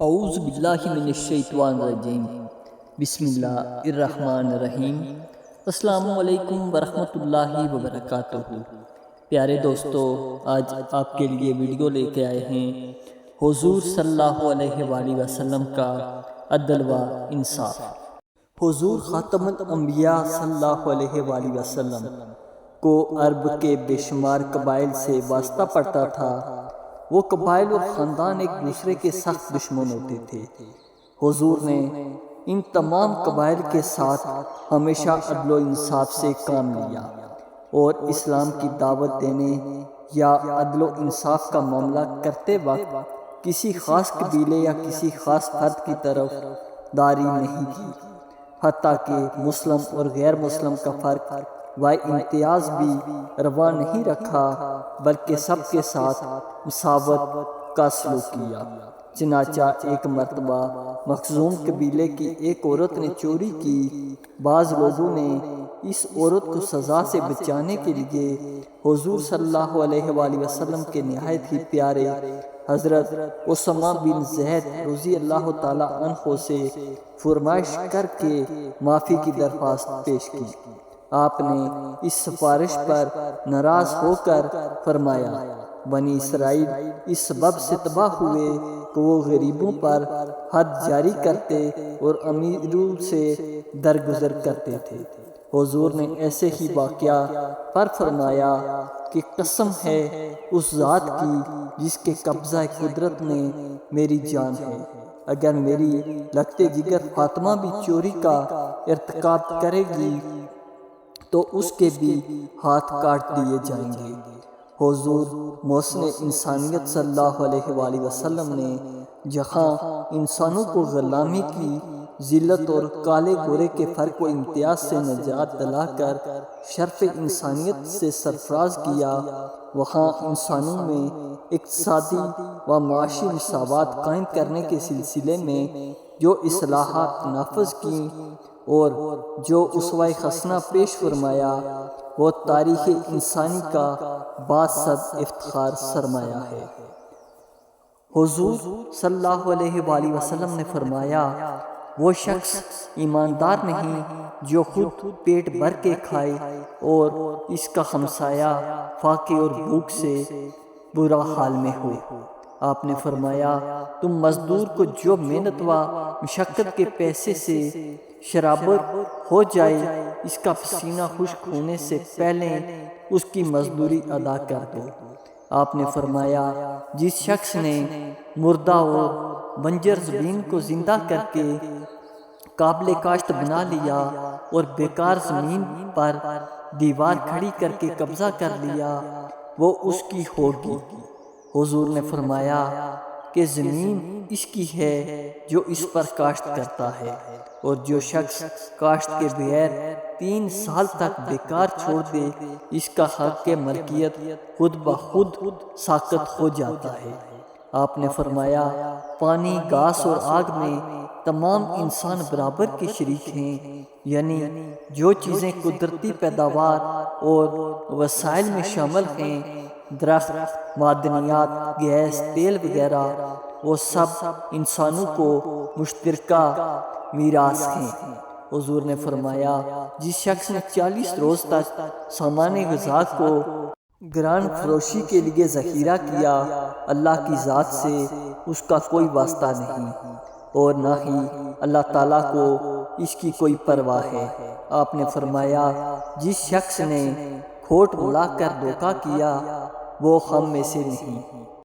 اعوذ باللہ من الشیطان الرجیم بسم اللہ الرحمن الرحیم۔ السلام علیکم ورحمۃ اللہ وبرکاتہ۔ پیارے دوستو، آج آپ کے لیے ویڈیو لے کے آئے ہیں حضور صلی اللہ علیہ وآلہ وسلم کا عدل و انصاف۔ حضور خاتم الانبیاء صلی اللہ علیہ وآلہ وسلم کو عرب کے بے شمار قبائل سے واسطہ پڑتا تھا۔ وہ قبائل اور خاندان ایک دوسرے کے سخت دشمن ہوتے تھے۔ حضور نے ان تمام قبائل کے ساتھ ہمیشہ عدل و انصاف سے کام لیا، اور اسلام کی دعوت دینے یا عدل و انصاف کا معاملہ کرتے وقت کسی خاص قبیلے یا کسی خاص فرد کی طرف داری نہیں کی، حتیٰ کہ مسلم اور غیر مسلم کا فرق و امتیاز بھی روا نہیں رکھا، بلکہ سب کے ساتھ مساوات کا سلوک کیا۔ چنانچہ ایک مرتبہ مخزوم قبیلے کی ایک عورت نے چوری کی۔ بعض لوگوں نے اس عورت کو سزا سے بچانے کے لیے حضور صلی اللہ علیہ وآلہ وسلم کے نہایت ہی پیارے حضرت اسامہ بن زید رضی اللہ تعالی عنہ سے فرمائش کر کے معافی کی درخواست پیش کی۔ آپ نے اس سفارش پر ناراض ہو کر فرمایا، بنی اسرائیل اس سبب سے تباہ ہوئے کہ وہ غریبوں پر حد جاری کرتے اور امیروں سے درگزر کرتے تھے۔ حضور نے ایسے ہی واقعہ پر فرمایا کہ قسم ہے اس ذات کی جس کے قبضہ قدرت میں میری جان ہے، اگر میری لگتے جگر فاطمہ بھی چوری کا ارتکاب کرے گی تو اس کے بھی ہاتھ کاٹ دیے جائیں گے۔ حضور محسن انسانیت صلی اللہ علیہ وآلہ وسلم نے جہاں انسانوں کو غلامی کی ذلت اور کالے گورے کے فرق و امتیاز سے نجات دلا کر شرف انسانیت سے سرفراز کیا، وہاں انسانوں میں اقتصادی و معاشی مساوات قائم کرنے کے سلسلے میں جو اصلاحات نافذ کیں اور جو اسوہ حسنہ پیش فرمایا، وہ تاریخ انسانی کا باسد افتخار سرمایہ ہے۔ حضور صلی اللہ علیہ وآلہ وسلم نے فرمایا، وہ شخص ایماندار نہیں جو خود پیٹ بھر کے کھائے اور اس کا ہمسایہ فاقے اور بھوک سے برا حال میں ہو۔ آپ نے فرمایا، تم مزدور کو جو محنت و مشقت کے پیسے سے شرابور ہو جائے، اس کا پسینہ خشک ہونے سے پہلے اس کی مزدوری ادا کر دو۔ آپ نے فرمایا، جس شخص نے مردہ اور بنجر زمین کو زندہ کر کے قابل کاشت بنا لیا اور بیکار زمین پر دیوار کھڑی کر کے قبضہ کر لیا، وہ اس کی ہوگی۔ حضور نے فرمایا کہ زمین اس کی ہے جو اس پر کاشت کرتا ہے، اور جو شخص کاشت کے بغیر 3 سال تک بیکار چھوڑ دے، اس کا حق ملکیت خود بخود ساقط ہو جاتا ہے۔ آپ نے فرمایا، پانی، گھاس اور آگ میں تمام انسان برابر کے شریک ہیں، یعنی جو چیزیں قدرتی پیداوار اور وسائل میں شامل ہیں، درخت، معدنیات، گیس، تیل وغیرہ، وہ سب انسانوں کو مشترکہ میراث ہیں۔ حضور نے فرمایا، جس شخص نے 40 روز تک سامان غذا کو گران فروشی کے لیے ذخیرہ کیا، اللہ کی ذات سے اس کا کوئی واسطہ نہیں، اور نہ ہی اللہ تعالیٰ کو اس کی کوئی پرواہ ہے۔ آپ نے فرمایا، جس شخص نے کھوٹ بلا کر دھوکہ کیا، وہ ہم میں سے نہیں۔